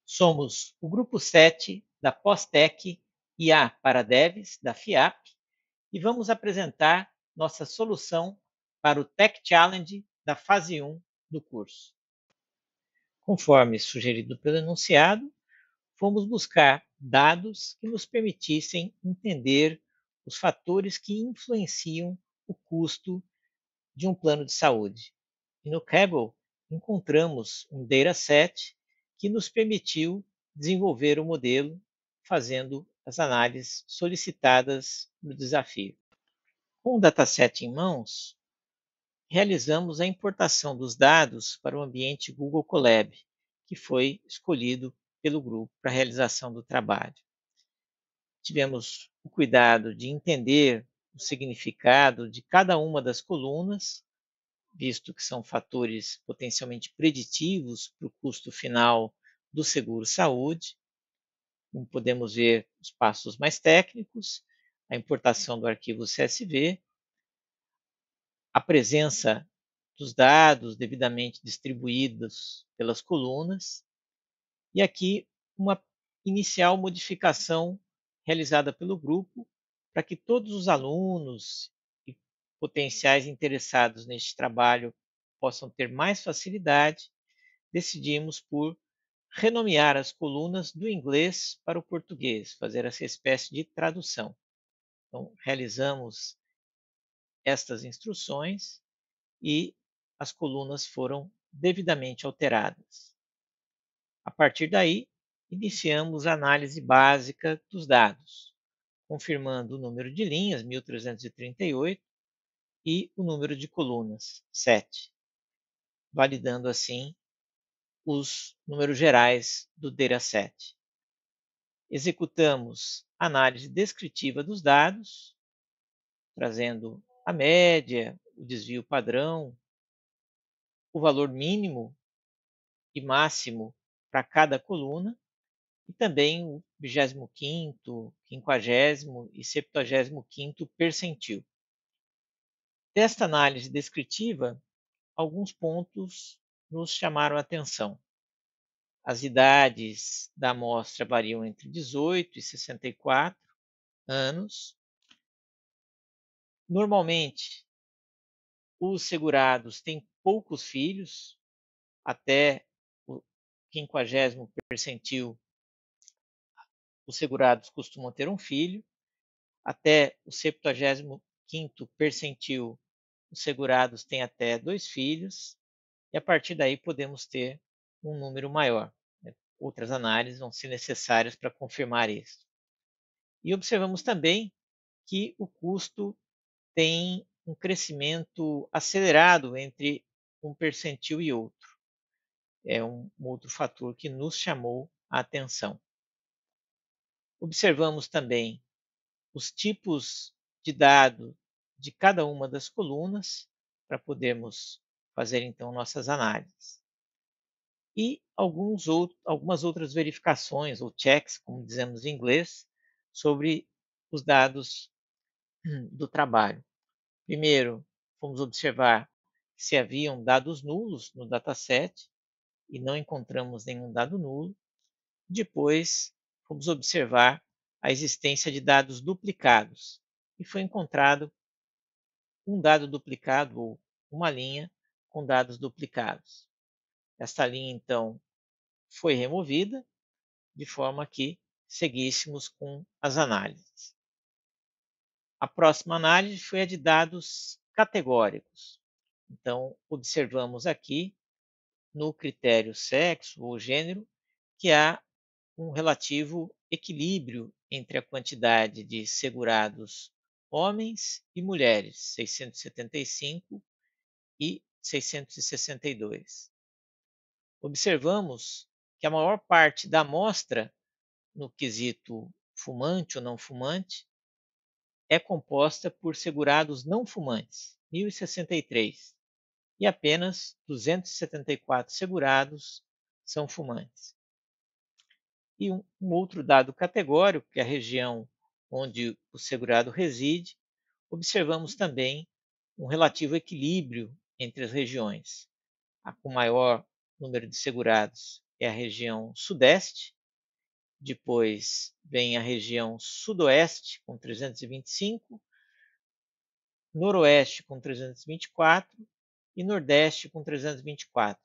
Somos o grupo 7 da Pós-Tec IA para Devs, da FIAP, e vamos apresentar nossa solução para o Tech Challenge da fase 1 do curso. Conforme sugerido pelo enunciado, fomos buscar dados que nos permitissem entender os fatores que influenciam o custo de um plano de saúde. E no Kaggle, encontramos um dataset que nos permitiu desenvolver o modelo fazendo as análises solicitadas no desafio. Com o dataset em mãos, realizamos a importação dos dados para o ambiente Google Colab, que foi escolhido pelo grupo para a realização do trabalho. Tivemos o cuidado de entender o significado de cada uma das colunas, visto que são fatores potencialmente preditivos para o custo final do seguro-saúde. Como podemos ver, os passos mais técnicos, a importação do arquivo CSV, a presença dos dados devidamente distribuídos pelas colunas, e aqui uma inicial modificação realizada pelo grupo para que todos os alunos e potenciais interessados neste trabalho possam ter mais facilidade. Decidimos por renomear as colunas do inglês para o português, fazer essa espécie de tradução. Então, realizamos estas instruções e as colunas foram devidamente alteradas. A partir daí, iniciamos a análise básica dos dados, confirmando o número de linhas, 1338, e o número de colunas, 7, validando assim os números gerais do dataset. Executamos análise descritiva dos dados, trazendo a média, o desvio padrão, o valor mínimo e máximo para cada coluna, e também o 25º, 50º e 75º percentil. Desta análise descritiva, alguns pontos nos chamaram a atenção. As idades da amostra variam entre 18 e 64 anos. Normalmente, os segurados têm poucos filhos, até o 50º percentil, os segurados costumam ter um filho, até o 75º percentil, os segurados têm até 2 filhos, e a partir daí podemos ter um número maior. Outras análises vão ser necessárias para confirmar isso. E observamos também que o custo tem um crescimento acelerado entre um percentil e outro. É um outro fator que nos chamou a atenção. Observamos também os tipos de dado de cada uma das colunas para podermos fazer então nossas análises. E algumas outras verificações ou checks, como dizemos em inglês, sobre os dados do trabalho. Primeiro, fomos observar se haviam dados nulos no dataset e não encontramos nenhum dado nulo. Depois, fomos observar a existência de dados duplicados e foi encontrado um dado duplicado ou uma linha com dados duplicados. Esta linha, então, foi removida de forma que seguíssemos com as análises. A próxima análise foi a de dados categóricos. Então, observamos aqui, no critério sexo ou gênero, que há um relativo equilíbrio entre a quantidade de segurados homens e mulheres, 675 e 662. Observamos que a maior parte da amostra, no quesito fumante ou não fumante, é composta por segurados não fumantes, 1.063, e apenas 274 segurados são fumantes. E um outro dado categórico, que é a região onde o segurado reside, observamos também um relativo equilíbrio entre as regiões. A com maior número de segurados é a região Sudeste, depois vem a região Sudoeste com 325, Noroeste com 324 e Nordeste com 324,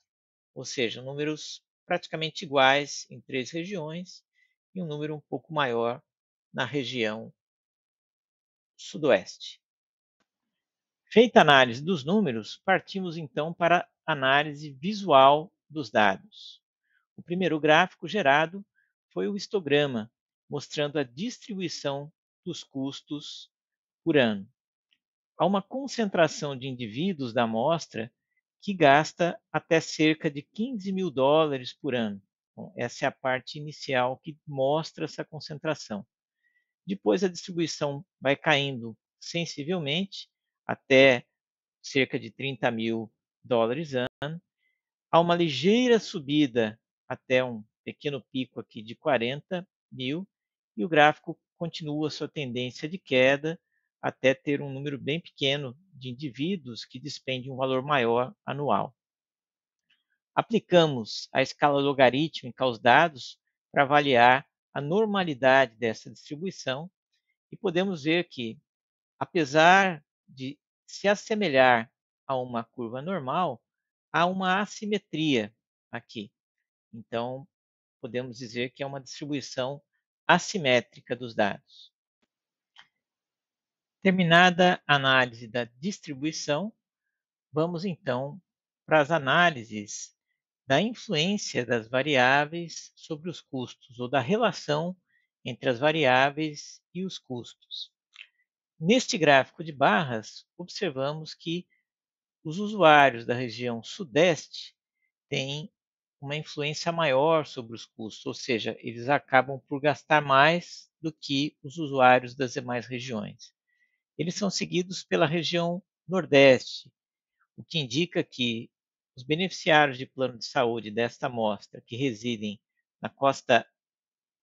ou seja, números praticamente iguais em 3 regiões e um número um pouco maior na região Sudoeste. Feita a análise dos números, partimos então para a análise visual dos dados. O primeiro gráfico gerado foi o histograma, mostrando a distribuição dos custos por ano. Há uma concentração de indivíduos da amostra que gasta até cerca de 15 mil dólares por ano. Bom, essa é a parte inicial que mostra essa concentração. Depois a distribuição vai caindo sensivelmente até cerca de 30 mil dólares ano. Há uma ligeira subida até um pequeno pico aqui de 40 mil e o gráfico continua sua tendência de queda até ter um número bem pequeno de indivíduos que despendem um valor maior anual. Aplicamos a escala logarítmica aos dados para avaliar a normalidade dessa distribuição e podemos ver que, apesar de se assemelhar a uma curva normal, há uma assimetria aqui. Então, podemos dizer que é uma distribuição assimétrica dos dados. Terminada a análise da distribuição, vamos então para as análises da influência das variáveis sobre os custos, ou da relação entre as variáveis e os custos. Neste gráfico de barras, observamos que os usuários da região Sudeste têm uma influência maior sobre os custos, ou seja, eles acabam por gastar mais do que os usuários das demais regiões. Eles são seguidos pela região Nordeste, o que indica que os beneficiários de plano de saúde desta amostra, que residem na costa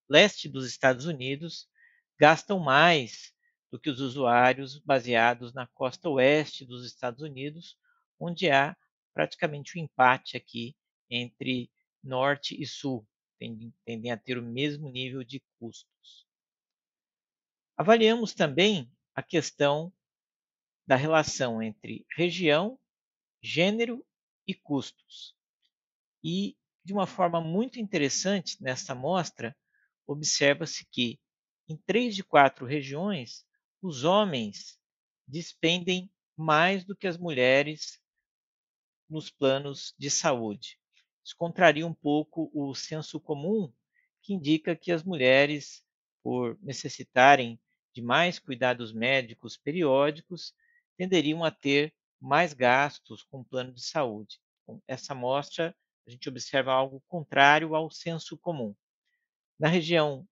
leste dos Estados Unidos, gastam mais do que os usuários baseados na costa oeste dos Estados Unidos, onde há praticamente um empate aqui entre norte e sul, tendem a ter o mesmo nível de custos. Avaliamos também a questão da relação entre região, gênero e custos. E, de uma forma muito interessante, nesta amostra, observa-se que, em 3 de 4 regiões, os homens despendem mais do que as mulheres nos planos de saúde. Isso contraria um pouco o senso comum, que indica que as mulheres, por necessitarem de mais cuidados médicos periódicos, tenderiam a ter mais gastos com o plano de saúde. Com essa amostra, a gente observa algo contrário ao senso comum. Na região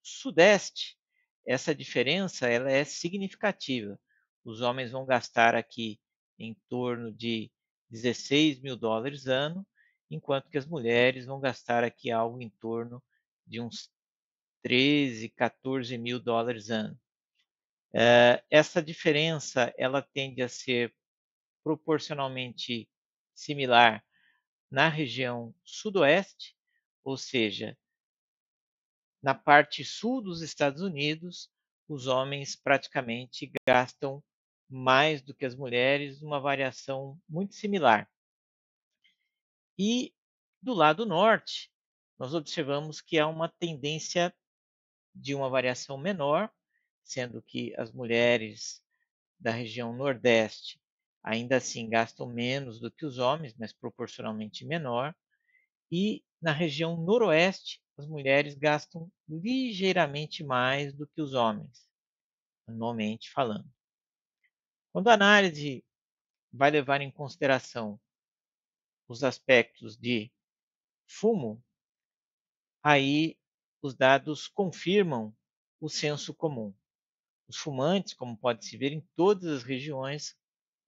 Sudeste, essa diferença ela é significativa. Os homens vão gastar aqui em torno de 16 mil dólares ano, enquanto que as mulheres vão gastar aqui algo em torno de uns 13, 14 mil dólares ano. Essa diferença ela tende a ser proporcionalmente similar na região Sudoeste, ou seja, na parte sul dos Estados Unidos, os homens praticamente gastam mais do que as mulheres, uma variação muito similar. E do lado norte, nós observamos que há uma tendência de uma variação menor, sendo que as mulheres da região nordeste ainda assim gastam menos do que os homens, mas proporcionalmente menor. E na região noroeste, as mulheres gastam ligeiramente mais do que os homens, anualmente falando. Quando a análise vai levar em consideração os aspectos de fumo, aí os dados confirmam o senso comum. Os fumantes, como pode-se ver em todas as regiões,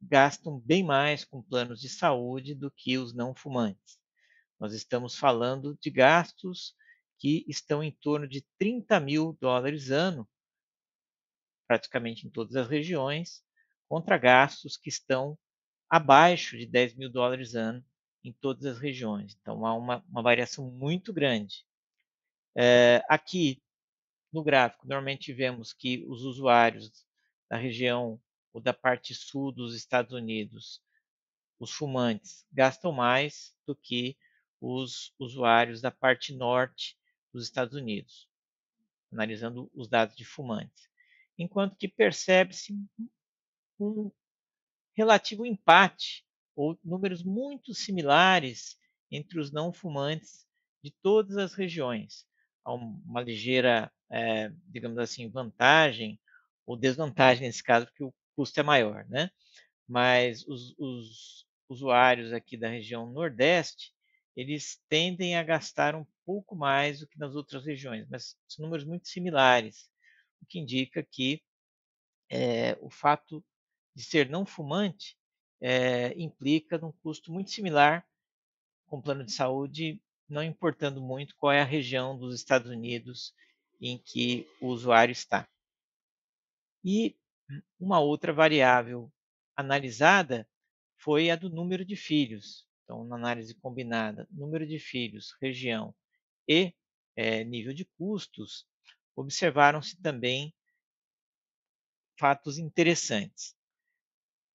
gastam bem mais com planos de saúde do que os não fumantes. Nós estamos falando de gastos que estão em torno de 30 mil dólares ano, praticamente em todas as regiões, contra gastos que estão abaixo de 10 mil dólares ano em todas as regiões. Então, há uma variação muito grande. Aqui no gráfico, normalmente vemos que os usuários da região ou da parte sul dos Estados Unidos, os fumantes, gastam mais do que os usuários da parte norte dos Estados Unidos, analisando os dados de fumantes. Enquanto que percebe-se um relativo empate ou números muito similares entre os não fumantes de todas as regiões. Há uma ligeira, digamos assim, vantagem ou desvantagem nesse caso, porque o custo é maior, né? Mas os usuários aqui da região Nordeste, eles tendem a gastar um pouco mais do que nas outras regiões, mas são números muito similares, o que indica que o fato de ser não fumante implica num custo muito similar com o plano de saúde, não importando muito qual é a região dos Estados Unidos em que o usuário está. E uma outra variável analisada foi a do número de filhos. Então, na análise combinada, número de filhos, região e nível de custos, observaram-se também fatos interessantes.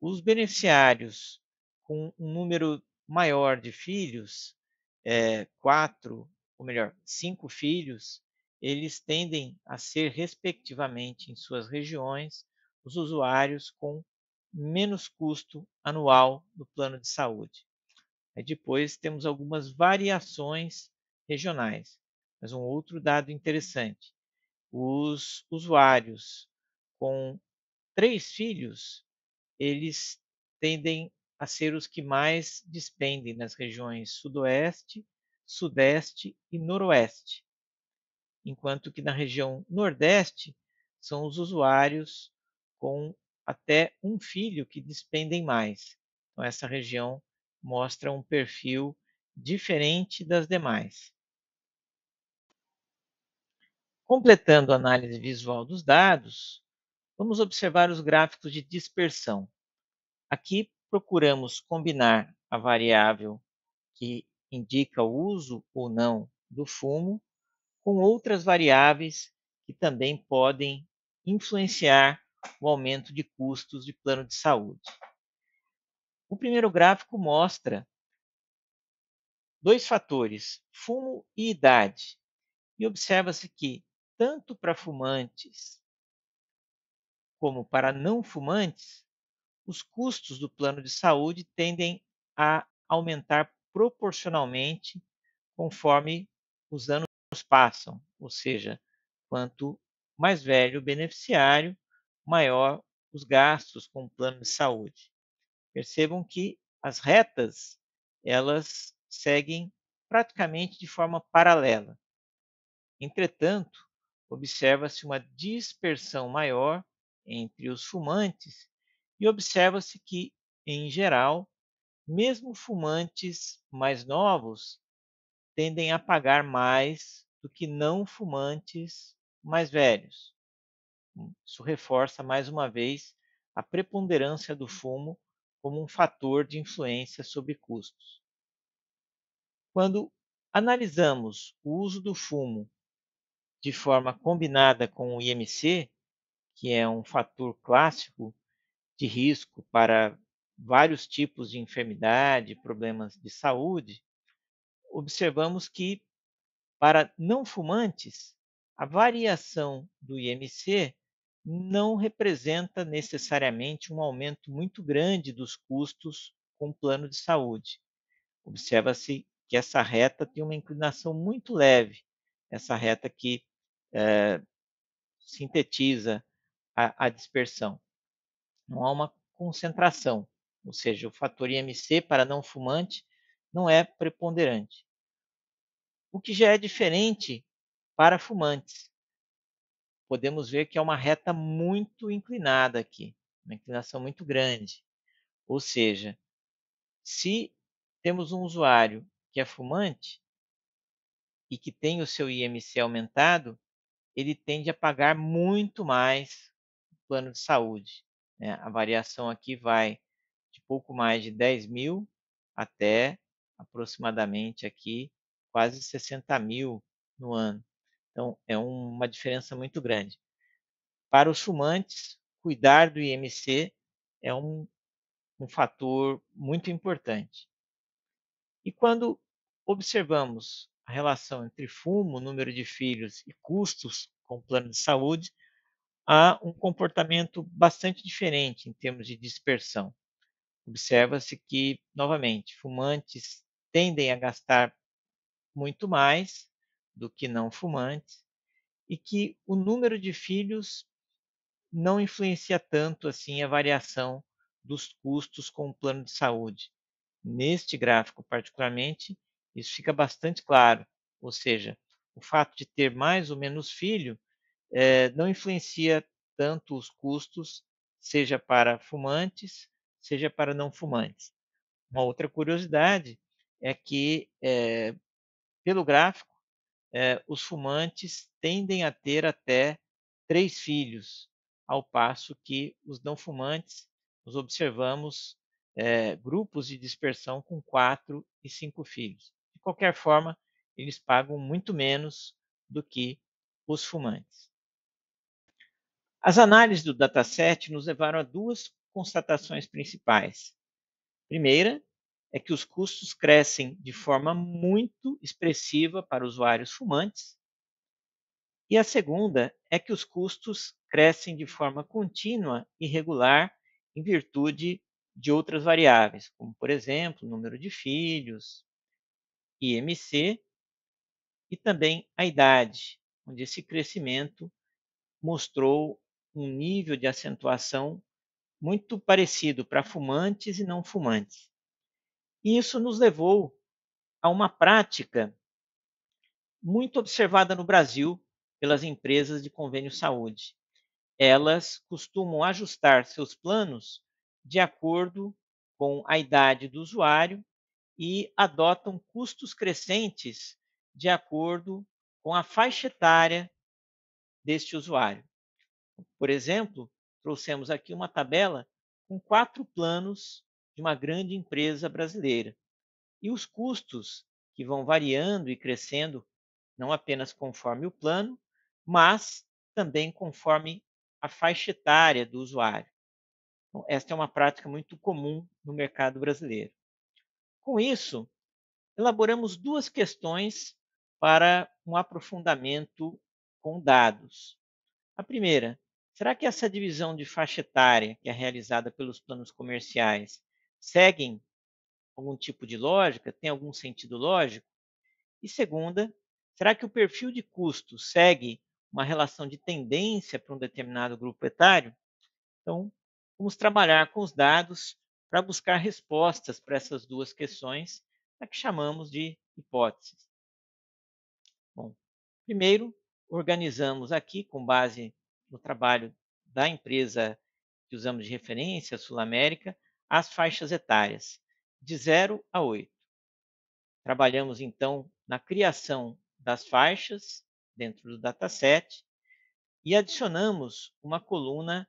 Os beneficiários com um número maior de filhos, 4, ou melhor, 5 filhos, eles tendem a ser, respectivamente, em suas regiões, os usuários com menos custo anual do plano de saúde. Aí depois temos algumas variações regionais. Mas um outro dado interessante: os usuários com 3 filhos, eles tendem a ser os que mais despendem nas regiões Sudoeste, Sudeste e Noroeste, enquanto que na região Nordeste são os usuários com até um filho que despendem mais. Então, essa região mostra um perfil diferente das demais. Completando a análise visual dos dados, vamos observar os gráficos de dispersão. Aqui procuramos combinar a variável que indica o uso ou não do fumo com outras variáveis que também podem influenciar o aumento de custos de plano de saúde. O primeiro gráfico mostra dois fatores, fumo e idade, e observa-se que, tanto para fumantes como para não fumantes, os custos do plano de saúde tendem a aumentar proporcionalmente conforme os anos passam, ou seja, quanto mais velho o beneficiário, maior os gastos com o plano de saúde. Percebam que as retas, elas seguem praticamente de forma paralela. Entretanto, observa-se uma dispersão maior entre os fumantes e observa-se que, em geral, mesmo fumantes mais novos tendem a pagar mais do que não fumantes mais velhos. Isso reforça mais uma vez a preponderância do fumo como um fator de influência sobre custos. Quando analisamos o uso do fumo de forma combinada com o IMC, que é um fator clássico de risco para vários tipos de enfermidade, problemas de saúde, observamos que, para não fumantes, a variação do IMC não representa necessariamente um aumento muito grande dos custos com o plano de saúde. Observa-se que essa reta tem uma inclinação muito leve, essa reta que sintetiza a dispersão. Não há uma concentração, ou seja, o fator IMC para não fumante não é preponderante. O que já é diferente para fumantes. Podemos ver que é uma reta muito inclinada aqui, uma inclinação muito grande. Ou seja, se temos um usuário que é fumante e que tem o seu IMC aumentado, ele tende a pagar muito mais no plano de saúde, né? A variação aqui vai de pouco mais de 10 mil até aproximadamente aqui quase 60.000 no ano. Então, é uma diferença muito grande. Para os fumantes, cuidar do IMC é um fator muito importante. E quando observamos a relação entre fumo, número de filhos e custos com o plano de saúde, há um comportamento bastante diferente em termos de dispersão. Observa-se que, novamente, fumantes tendem a gastar muito mais do que não fumantes e que o número de filhos não influencia tanto assim a variação dos custos com o plano de saúde. Neste gráfico, particularmente, isso fica bastante claro, ou seja, o fato de ter mais ou menos filho não influencia tanto os custos, seja para fumantes, seja para não fumantes. Uma outra curiosidade é que, pelo gráfico, os fumantes tendem a ter até 3 filhos, ao passo que os não fumantes, nós observamos grupos de dispersão com 4 e 5 filhos. De qualquer forma, eles pagam muito menos do que os fumantes. As análises do dataset nos levaram a duas constatações principais. Primeira é que os custos crescem de forma muito expressiva para usuários fumantes, e a segunda é que os custos crescem de forma contínua e regular em virtude de outras variáveis, como, por exemplo, número de filhos, IMC e também a idade, onde esse crescimento mostrou um nível de acentuação muito parecido para fumantes e não fumantes. E isso nos levou a uma prática muito observada no Brasil pelas empresas de convênio saúde. Elas costumam ajustar seus planos de acordo com a idade do usuário e adotam custos crescentes de acordo com a faixa etária deste usuário. Por exemplo, trouxemos aqui uma tabela com 4 planos de uma grande empresa brasileira. E os custos que vão variando e crescendo, não apenas conforme o plano, mas também conforme a faixa etária do usuário. Então, esta é uma prática muito comum no mercado brasileiro. Com isso, elaboramos duas questões para um aprofundamento com dados. A primeira, será que essa divisão de faixa etária que é realizada pelos planos comerciais seguem algum tipo de lógica, tem algum sentido lógico? E segunda, será que o perfil de custo segue uma relação de tendência para um determinado grupo etário? Então, vamos trabalhar com os dados para buscar respostas para essas duas questões, a que chamamos de hipóteses. Bom, primeiro, organizamos aqui, com base no trabalho da empresa que usamos de referência, Sul América, as faixas etárias, de 0 a 8. Trabalhamos, então, na criação das faixas dentro do dataset e adicionamos uma coluna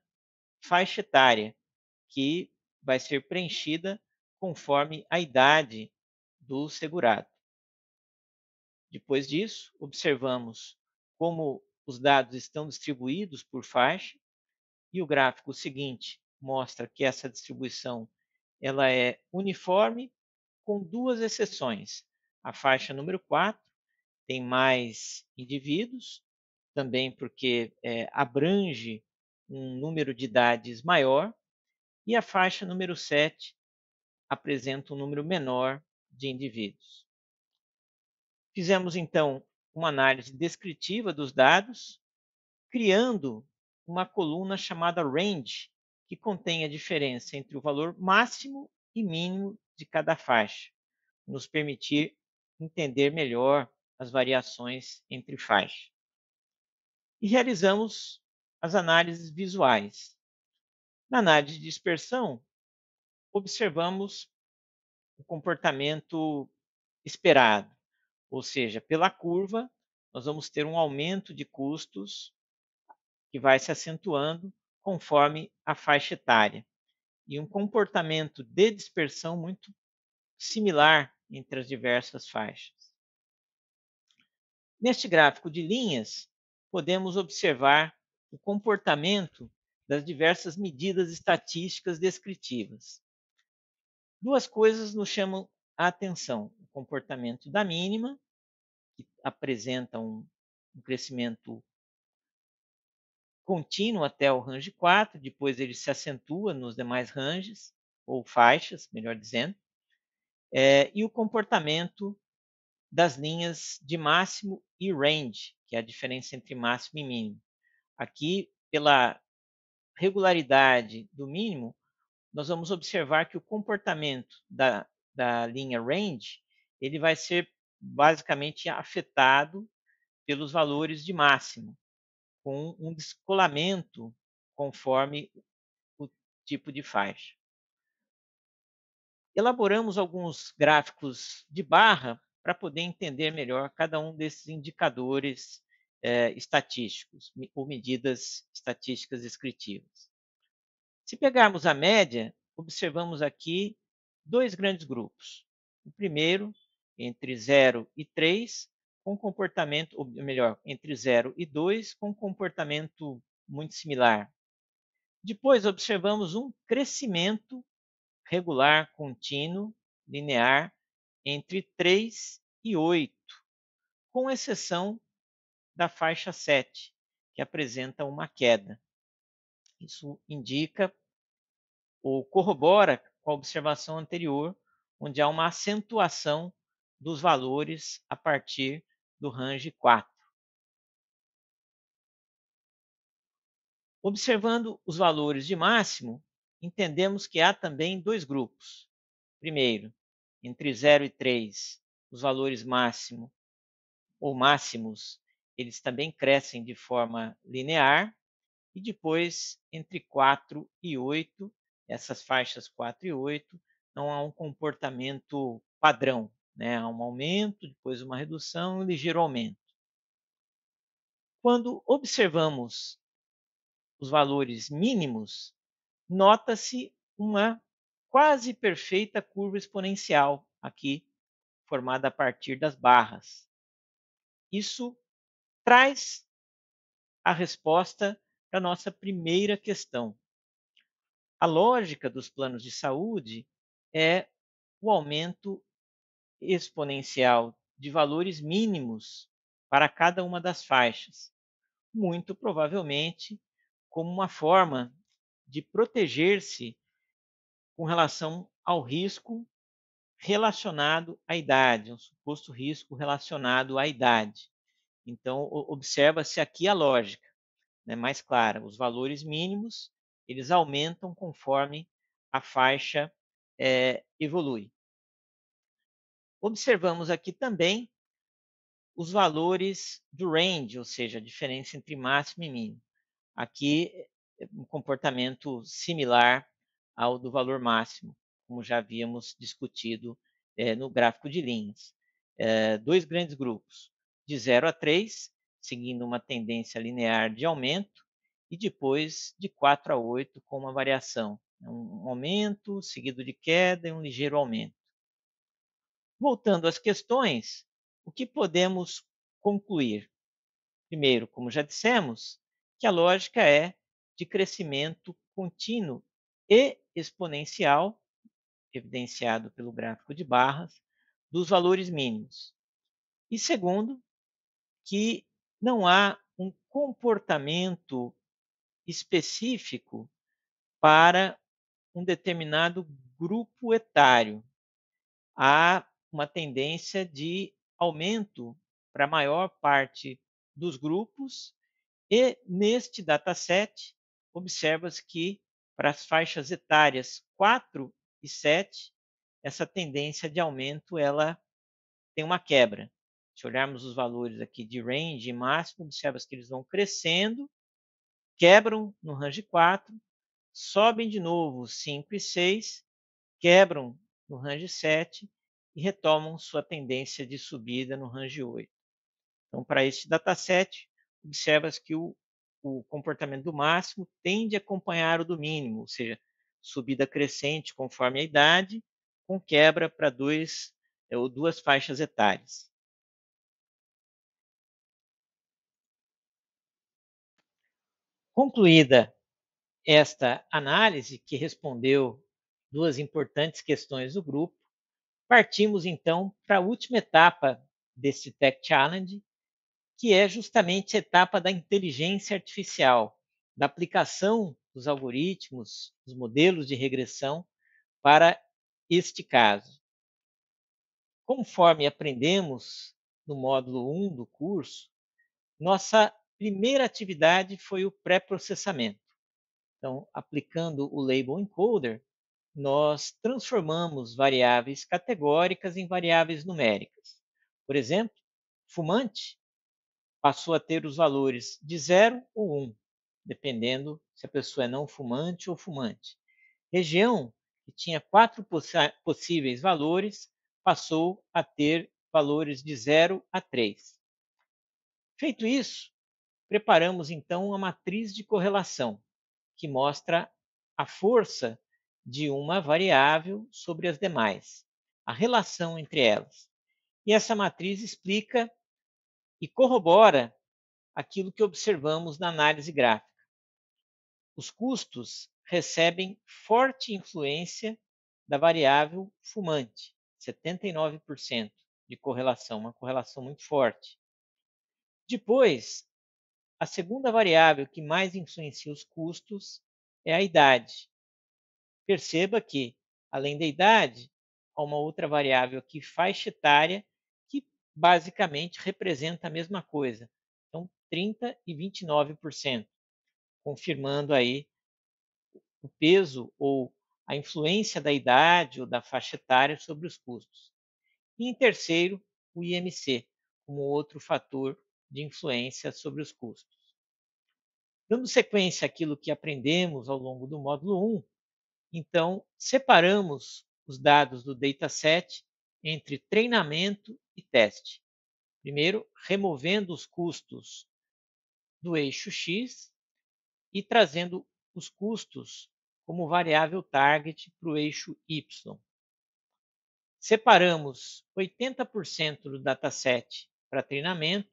faixa etária, que vai ser preenchida conforme a idade do segurado. Depois disso, observamos como os dados estão distribuídos por faixa e o gráfico seguinte mostra que essa distribuição ela é uniforme, com duas exceções. A faixa número 4 tem mais indivíduos, também porque abrange um número de idades maior, e a faixa número 7 apresenta um número menor de indivíduos. Fizemos, então, uma análise descritiva dos dados, criando uma coluna chamada range, que contém a diferença entre o valor máximo e mínimo de cada faixa, nos permitir entender melhor as variações entre faixas. E realizamos as análises visuais. Na análise de dispersão, observamos o comportamento esperado, ou seja, pela curva, nós vamos ter um aumento de custos que vai se acentuando conforme a faixa etária, e um comportamento de dispersão muito similar entre as diversas faixas. Neste gráfico de linhas, podemos observar o comportamento das diversas medidas estatísticas descritivas. Duas coisas nos chamam a atenção: o comportamento da mínima, que apresenta um crescimento contínuo até o range 4, depois ele se acentua nos demais ranges, ou faixas, melhor dizendo, e o comportamento das linhas de máximo e range, que é a diferença entre máximo e mínimo. Aqui, pela regularidade do mínimo, nós vamos observar que o comportamento da linha range ele vai ser basicamente afetado pelos valores de máximo, com um descolamento conforme o tipo de faixa. Elaboramos alguns gráficos de barra para poder entender melhor cada um desses indicadores estatísticos ou medidas estatísticas descritivas. Se pegarmos a média, observamos aqui dois grandes grupos. O primeiro, entre 0 e 3, com comportamento, ou melhor, entre 0 e 2, com comportamento muito similar. Depois, observamos um crescimento regular, contínuo, linear, entre 3 e 8, com exceção da faixa 7, que apresenta uma queda. Isso indica ou corrobora com a observação anterior, onde há uma acentuação dos valores a partir do range 4. Observando os valores de máximo, entendemos que há também dois grupos. Primeiro, entre 0 e 3, os valores máximo ou máximos, eles também crescem de forma linear, e depois, entre 4 e 8, essas faixas 4 e 8, não há um comportamento padrão, né? Há um aumento, depois uma redução e um ligeiro aumento. Quando observamos os valores mínimos, nota-se uma quase perfeita curva exponencial aqui, formada a partir das barras. Isso traz a resposta para a nossa primeira questão. A lógica dos planos de saúde é o aumento exponencial de valores mínimos para cada uma das faixas, muito provavelmente como uma forma de proteger-se com relação ao risco relacionado à idade, um suposto risco relacionado à idade. Então, observa-se aqui a lógica, né, mais clara. Os valores mínimos eles aumentam conforme a faixa evolui. Observamos aqui também os valores do range, ou seja, a diferença entre máximo e mínimo. Aqui, um comportamento similar ao do valor máximo, como já havíamos discutido no gráfico de linhas. Dois grandes grupos, de 0 a 3, seguindo uma tendência linear de aumento, e depois de 4 a 8, com uma variação, um aumento seguido de queda e um ligeiro aumento. Voltando às questões, o que podemos concluir? Primeiro, como já dissemos, que a lógica é de crescimento contínuo e exponencial, evidenciado pelo gráfico de barras, dos valores mínimos. E segundo, que não há um comportamento específico para um determinado grupo etário. Há uma tendência de aumento para a maior parte dos grupos, e neste dataset observa-se que para as faixas etárias 4 e 7, essa tendência de aumento ela tem uma quebra. Se olharmos os valores aqui de range e máximo, observa-se que eles vão crescendo, quebram no range 4, sobem de novo 5 e 6, quebram no range 7 e retomam sua tendência de subida no range 8. Então, para este dataset, observa-se que o comportamento do máximo tende a acompanhar o do mínimo, ou seja, subida crescente conforme a idade, com quebra para dois ou 2 faixas etárias. Concluída esta análise, que respondeu 2 importantes questões do grupo, partimos então para a última etapa desse Tech Challenge, que é justamente a etapa da inteligência artificial, da aplicação dos algoritmos, dos modelos de regressão para este caso. Conforme aprendemos no módulo 1 do curso, nossa primeira atividade foi o pré-processamento. Então, aplicando o Label Encoder, nós transformamos variáveis categóricas em variáveis numéricas. Por exemplo, fumante passou a ter os valores de 0 ou 1, dependendo se a pessoa é não fumante ou fumante. Região, que tinha 4 possíveis valores, passou a ter valores de 0 a 3. Feito isso, preparamos então uma matriz de correlação, que mostra a força de uma variável sobre as demais, a relação entre elas. E essa matriz explica e corrobora aquilo que observamos na análise gráfica. Os custos recebem forte influência da variável fumante, 79% de correlação, uma correlação muito forte. Depois, a segunda variável que mais influencia os custos é a idade. Perceba que, além da idade, há uma outra variável aqui, faixa etária, que basicamente representa a mesma coisa. Então, 30% e 29%, confirmando aí o peso ou a influência da idade ou da faixa etária sobre os custos. E em terceiro, o IMC, como outro fator de influência sobre os custos. Dando sequência àquilo que aprendemos ao longo do módulo 1, então separamos os dados do dataset entre treinamento e teste. Primeiro, removendo os custos do eixo X e trazendo os custos como variável target para o eixo Y. Separamos 80% do dataset para treinamento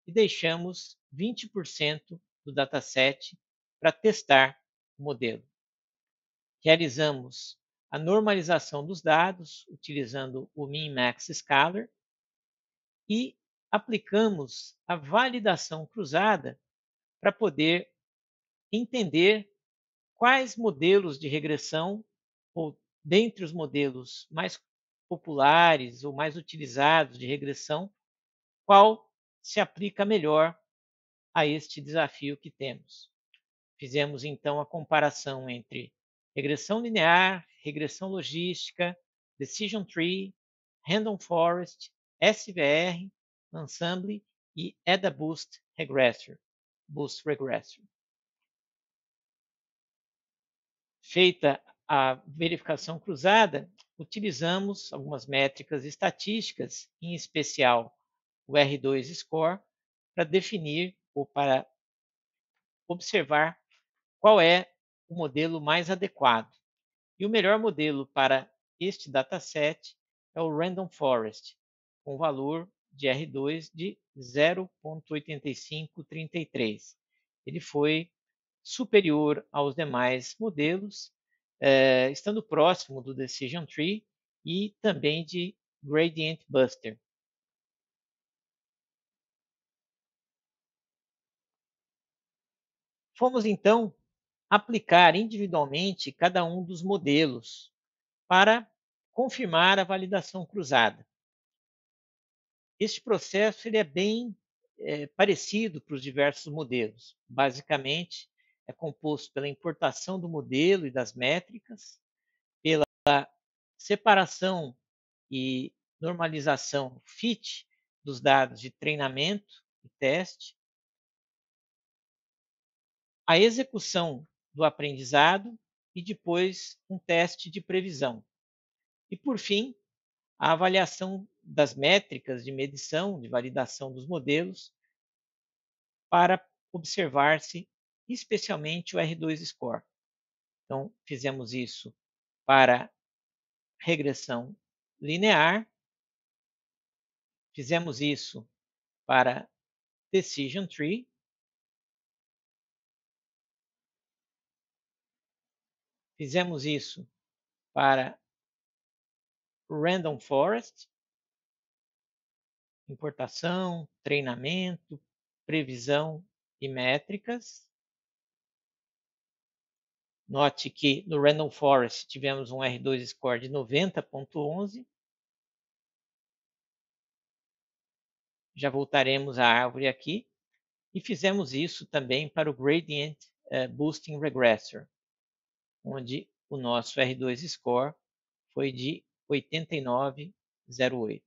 e deixamos 20% do dataset para testar o modelo. Realizamos a normalização dos dados utilizando o Min-Max Scalar e aplicamos a validação cruzada para poder entender quais modelos de regressão, ou dentre os modelos mais populares ou mais utilizados de regressão, qual se aplica melhor a este desafio que temos. Fizemos então a comparação entre regressão linear, regressão logística, Decision Tree, Random Forest, SVR, Ensemble e EdaBoost Regressor, Boost Regressor. Feita a verificação cruzada, utilizamos algumas métricas estatísticas, em especial o R2 Score, para definir ou para observar qual é o modelo mais adequado. E o melhor modelo para este dataset é o Random Forest, com valor de R2 de 0,8533. Ele foi superior aos demais modelos, estando próximo do Decision Tree e também de Gradient Buster. Fomos então aplicar individualmente cada um dos modelos para confirmar a validação cruzada. Este processo ele é bem parecido para os diversos modelos. Basicamente, é composto pela importação do modelo e das métricas, pela separação e normalização fit dos dados de treinamento e teste, a execução do aprendizado e depois um teste de previsão. E, por fim, a avaliação das métricas de medição, de validação dos modelos, para observar-se especialmente o R2 Score. Então, fizemos isso para regressão linear, Fizemos isso para Decision Tree. Fizemos isso para Random Forest, importação, treinamento, previsão e métricas. Note que no Random Forest tivemos um R2 score de 90.11. Já voltaremos à árvore aqui. E fizemos isso também para o Gradient Boosting Regressor, onde o nosso R2 score foi de 89,08.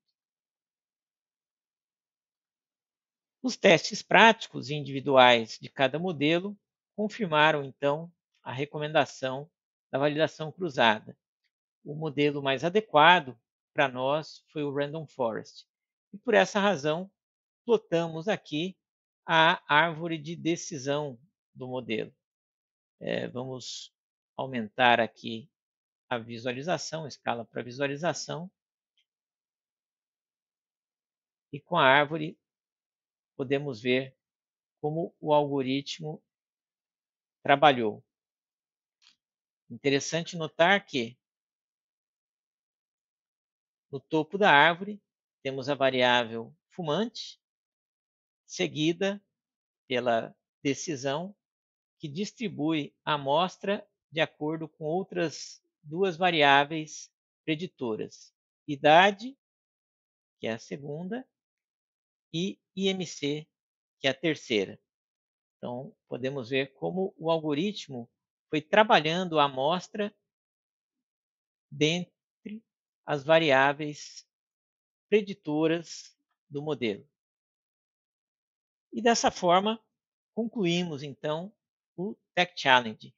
Os testes práticos e individuais de cada modelo confirmaram, então, a recomendação da validação cruzada. O modelo mais adequado para nós foi o Random Forest. E por essa razão, plotamos aqui a árvore de decisão do modelo. Vamos aumentar aqui a visualização, escala para visualização. E com a árvore podemos ver como o algoritmo trabalhou. Interessante notar que no topo da árvore temos a variável fumante, seguida pela decisão, que distribui a amostra de acordo com outras duas variáveis preditoras: idade, que é a segunda, e IMC, que é a terceira. Então, podemos ver como o algoritmo foi trabalhando a amostra dentre as variáveis preditoras do modelo. E dessa forma, concluímos então o Tech Challenge.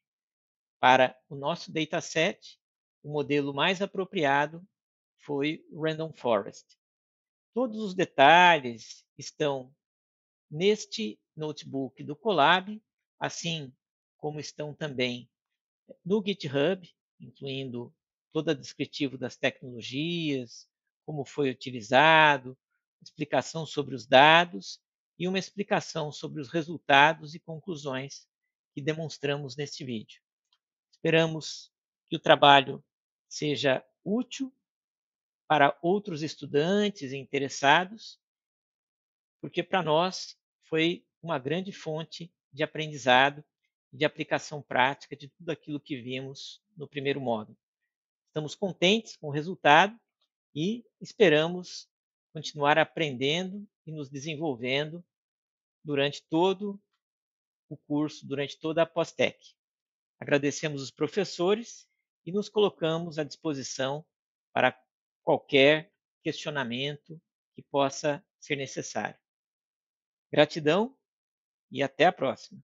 Para o nosso dataset, o modelo mais apropriado foi o Random Forest. Todos os detalhes estão neste notebook do Colab, assim como estão também no GitHub, incluindo todo o descritivo das tecnologias, como foi utilizado, explicação sobre os dados e uma explicação sobre os resultados e conclusões que demonstramos neste vídeo. Esperamos que o trabalho seja útil para outros estudantes e interessados, porque para nós foi uma grande fonte de aprendizado e de aplicação prática de tudo aquilo que vimos no primeiro módulo. Estamos contentes com o resultado e esperamos continuar aprendendo e nos desenvolvendo durante todo o curso, durante toda a pós-tec. Agradecemos os professores e nos colocamos à disposição para qualquer questionamento que possa ser necessário. Gratidão e até a próxima.